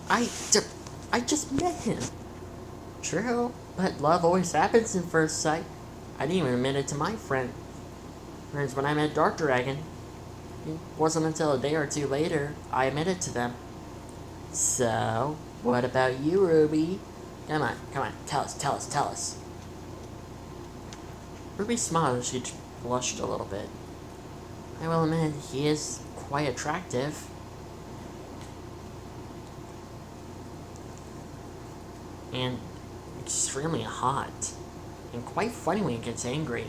I, I just met him. True, but love always happens in first sight. I didn't even admit it to my friends when I met Dark Dragon. It wasn't until a day or two later I admitted to them. So, what about you, Ruby? Come on, tell us. Ruby smiled as she blushed a little bit. I will admit, he is quite attractive. And extremely hot. And quite funny when he gets angry.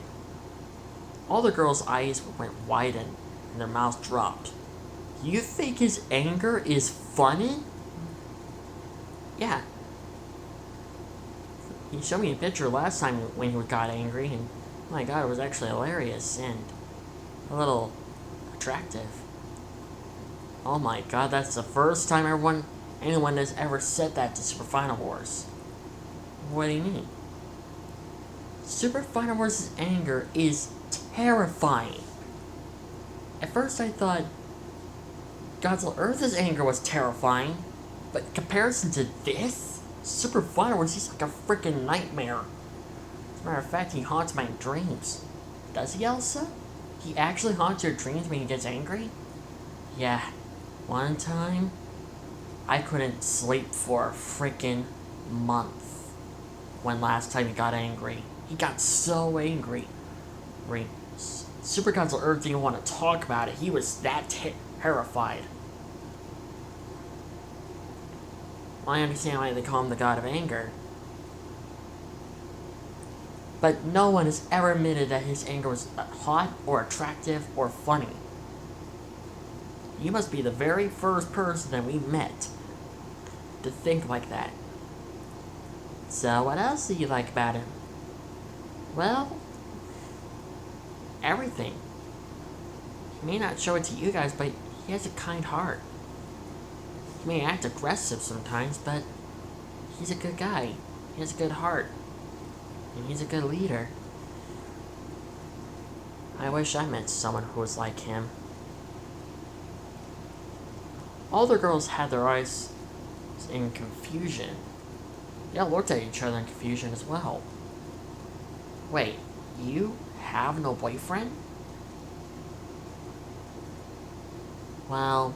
All the girls' eyes went wide and their mouths dropped. You think his anger is funny? Yeah. He showed me a picture last time when he got angry, and my god, it was actually hilarious and a little attractive. Oh my god, that's the first time anyone has ever said that to Super Final Wars. What do you mean? Super Final Wars' anger is terrifying. At first I thought Godzilla Earth's anger was terrifying, but in comparison to this, Super Final Wars, he's like a freaking nightmare. As a matter of fact, he haunts my dreams. Does he, Elsa? He actually haunts your dreams when he gets angry? Yeah. One time, I couldn't sleep for a freaking month when last time he got angry. He got so angry. Super Godzilla Earth didn't want to talk about it. He was that terrified. I understand why they call him the God of Anger. But no one has ever admitted that his anger was hot or attractive or funny. You must be the very first person that we met to think like that. So what else do you like about him? Well, everything. He may not show it to you guys, but he has a kind heart. He may act aggressive sometimes, but he's a good guy. He has a good heart. And he's a good leader. I wish I met someone who was like him. All the girls had their eyes in confusion. They all looked at each other in confusion as well. Wait, you have no boyfriend? Well,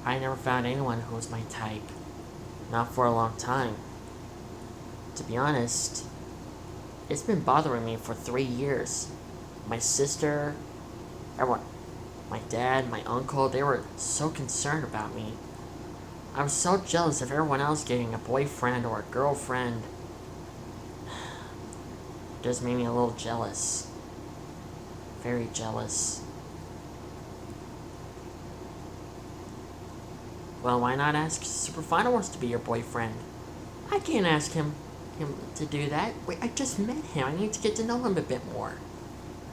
I never found anyone who was my type. Not for a long time. To be honest, it's been bothering me for 3 years. My sister, everyone, my dad, my uncle, they were so concerned about me. I was so jealous of everyone else getting a boyfriend or a girlfriend. It just made me a little jealous. Very jealous. Well, why not ask Super Final Wars to be your boyfriend? I can't ask him to do that. Wait, I just met him. I need to get to know him a bit more.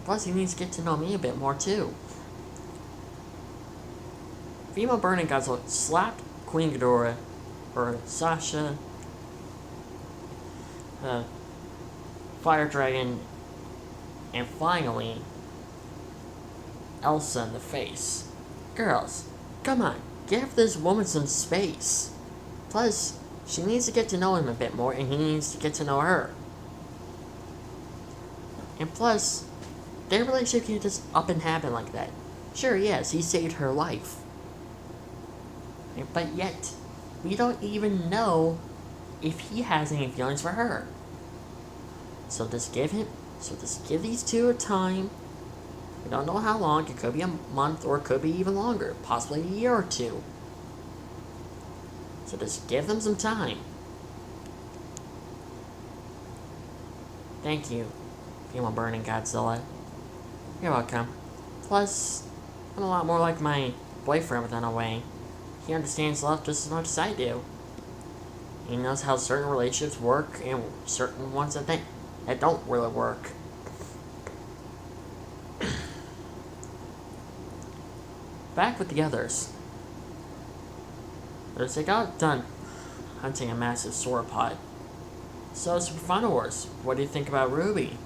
Plus, he needs to get to know me a bit more, too. Female Burning Godzilla slapped Queen Ghidorah, or Sasha, Fire Dragon, and finally, Elsa in the face. Girls, come on, give this woman some space. Plus, she needs to get to know him a bit more, and he needs to get to know her. And plus, their relationship can't just up and happen like that. Sure, yes, he saved her life. But yet, we don't even know if he has any feelings for her. So just give these two a time. We don't know how long. It could be a month, or it could be even longer. Possibly a year or two. So just give them some time. Thank you, Female Burning Godzilla. You're welcome. Plus, I'm a lot more like my boyfriend within a way. He understands love just as much as I do. He knows how certain relationships work and certain ones that don't really work. Back with the others. As they got done hunting a massive sauropod. So, Super Final Wars, what do you think about Ruby?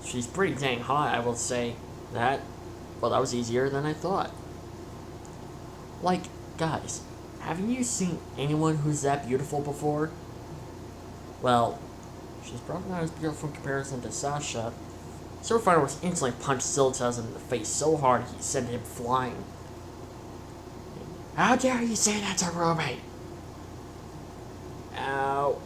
She's pretty dang hot, I will say. That was easier than I thought. Like, guys, Haven't you seen anyone who's that beautiful before? Well, she's probably not as beautiful in comparison to Sasha. Superfighter was instantly punched Siltaz in the face so hard he sent him flying. How dare you say that's a roommate? Ow.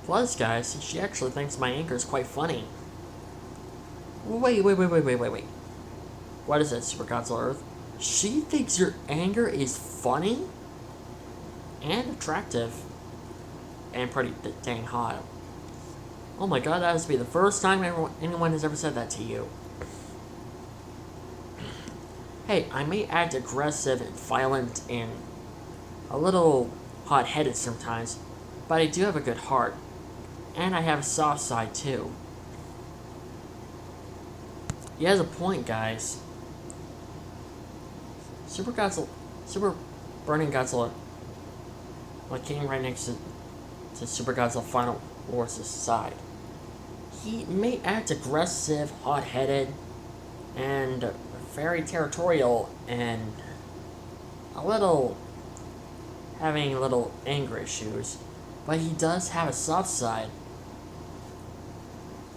Plus, guys, she actually thinks my anger is quite funny. Wait. What is it, Super Godzilla Earth? She thinks your anger is funny? And attractive. And pretty dang hot. Oh my god, that has to be the first time anyone has ever said that to you. Hey, I may act aggressive and violent and a little hot-headed sometimes, but I do have a good heart. And I have a soft side too. He has a point, guys. Super Burning Godzilla, like came right next to Super Godzilla Final Wars' side. He may act aggressive, hot-headed, and very territorial, and having a little anger issues, but he does have a soft side.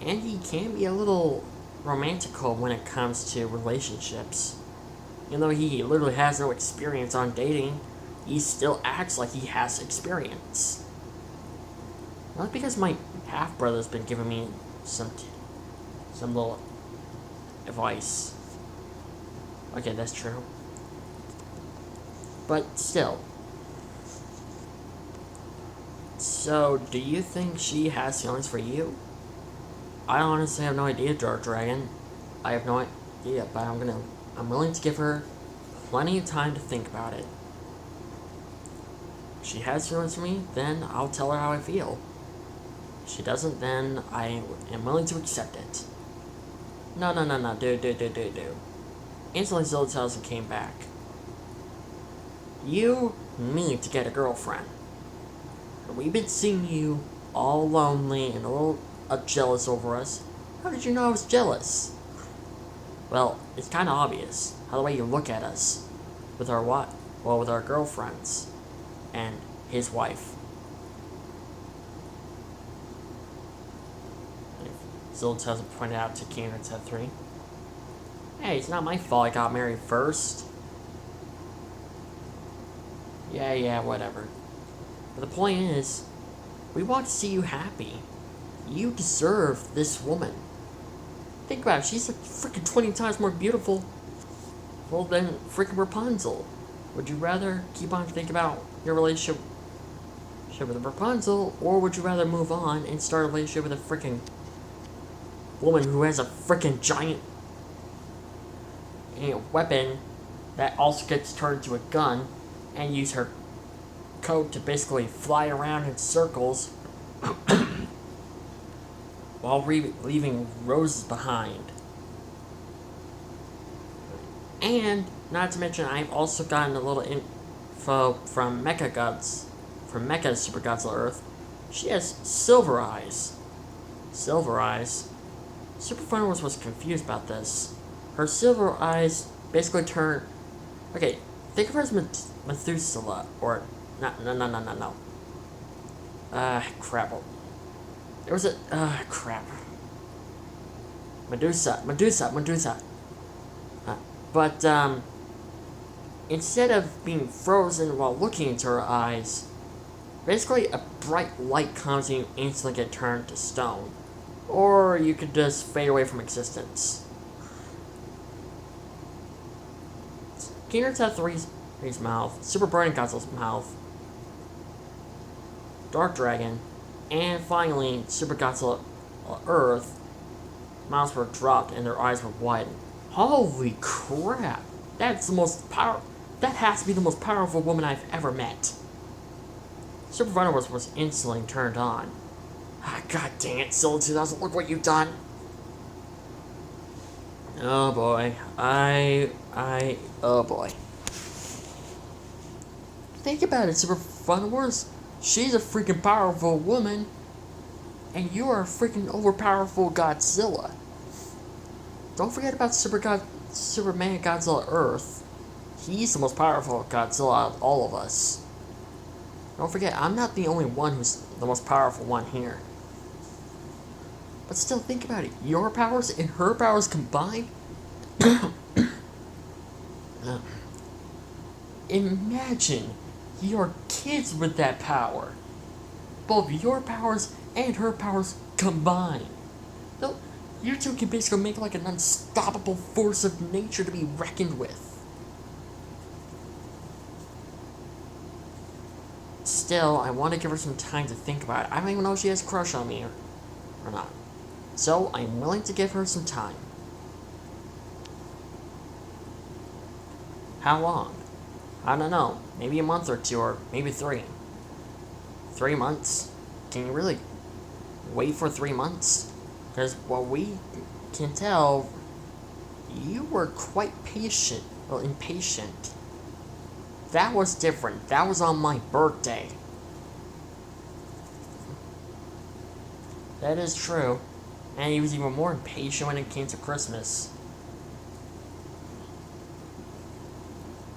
And he can be a little romantical when it comes to relationships. Even though he literally has no experience on dating, he still acts like he has experience. Not because my half-brother's been giving me some little advice. Okay, that's true. But still. So, do you think she has feelings for you? I honestly have no idea, Dark Dragon. I have no idea, but I'm willing to give her plenty of time to think about it. If she has feelings for me, then I'll tell her how I feel. If she doesn't, then I am willing to accept it. No, do. Instantly Zilla tells and came back. You need to get a girlfriend. We've been seeing you all lonely and a little jealous over us. How did you know I was jealous? Well, it's kind of obvious. How the way you look at us. With our what? Well, with our girlfriends. And his wife. Zilla hasn't pointed out to Keener at 3. Hey, it's not my fault I got married first. Yeah, whatever. But the point is, we want to see you happy. You deserve this woman. Think about it, she's like freaking 20 times more beautiful than freaking Rapunzel. Would you rather keep on thinking about your relationship with Rapunzel, or would you rather move on and start a relationship with a freaking woman who has a freaking giant weapon that also gets turned into a gun and use her coat to basically fly around in circles while leaving roses behind. And, not to mention, I've also gotten a little info from Mecha's Super Godzilla Earth. She has silver eyes. Silver eyes? Super Fun Wars was confused about this. Her silver eyes basically turn... Okay, think of her as Methuselah, or... No. Crap. There was a... crap. Medusa. But, instead of being frozen while looking into her eyes, basically a bright light comes and you instantly get turned to stone. Or you could just fade away from existence. Keener's had 3's mouth, Super Burning Godzilla's mouth, Dark Dragon, and finally Super Godzilla Earth, mouths were dropped and their eyes were widened. Holy crap! That has to be the most powerful woman I've ever met. Super Venomus was instantly turned on. God dang it, Silla 2000, look what you've done! Oh boy. Oh boy. Think about it, Super Fun Wars. She's a freaking powerful woman, and you are a freaking overpowerful Godzilla. Don't forget about Superman Godzilla Earth. He's the most powerful Godzilla out of all of us. Don't forget, I'm not the only one who's the most powerful one here. But still, think about it. Your powers and her powers combined? Imagine your kids with that power. Both your powers and her powers combined. So, you two can basically make like an unstoppable force of nature to be reckoned with. Still, I want to give her some time to think about it. I don't even know if she has a crush on me or not. So, I'm willing to give her some time. How long? I don't know. Maybe a month or two, or maybe 3. 3 months? Can you really wait for 3 months? Because what we can tell, you were quite patient, well, impatient. That was different. That was on my birthday. That is true. And he was even more impatient when it came to Christmas.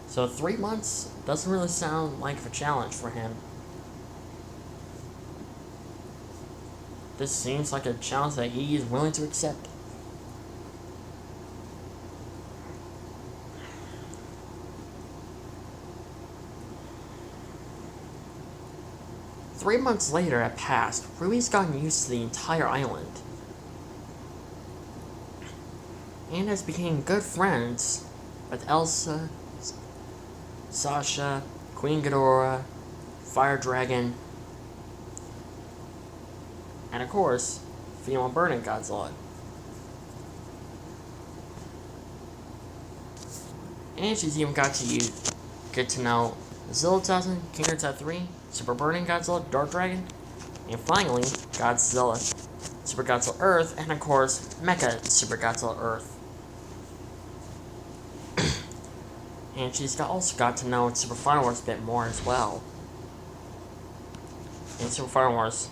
So 3 months doesn't really sound like a challenge for him. This seems like a challenge that he is willing to accept. Three months later had passed. Ruby's gotten used to the entire island. And has become good friends with Elsa, Sasha, Queen Ghidorah, Fire Dragon, and of course, female Burning Godzilla. And she's even get to know Zilla-1000, King of Type 3, Super Burning Godzilla, Dark Dragon, and finally, Godzilla, Super Godzilla Earth, and of course, Mecha Super Godzilla Earth. And she's also got to know Super Final Wars a bit more as well. And Super Final Wars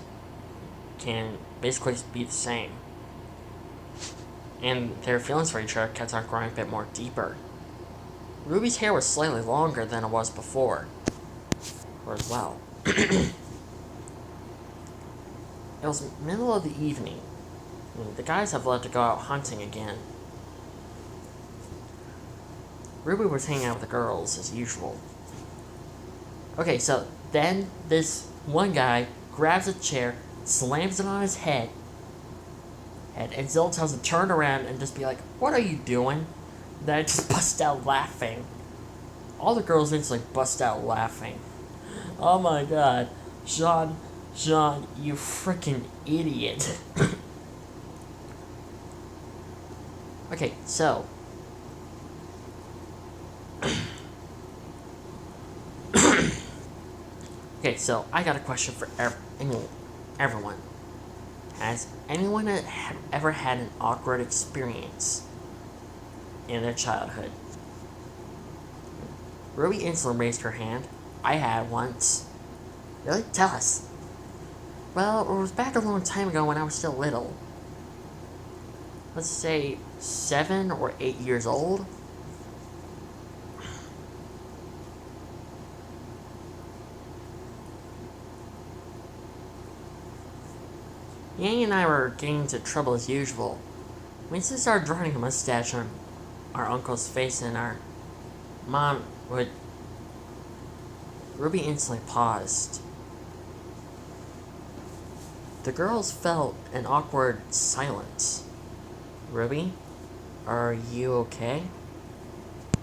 can basically be the same. And their feelings for each other kept on growing a bit more deeper. Ruby's hair was slightly longer than it was before. Or as well. It was middle of the evening. The guys have left to go out hunting again. Ruby was hanging out with the girls, as usual. Okay, so then this one guy grabs a chair, slams it on his head, and Zilla tells him to turn around and just be like, "What are you doing?" Then I just bust out laughing. All the girls instantly bust out laughing. Oh my god. John, you freaking idiot. Okay, so okay, so I got a question for everyone. Has anyone ever had an awkward experience in their childhood? Ruby instantly raised her hand. I had once. Really? Tell us. Well, it was back a long time ago when I was still little. Let's say 7 or 8 years old. Yang and I were getting into trouble as usual. We just started drawing a mustache on our uncle's face, and our mom would... Ruby instantly paused. The girls felt an awkward silence. Ruby, are you okay?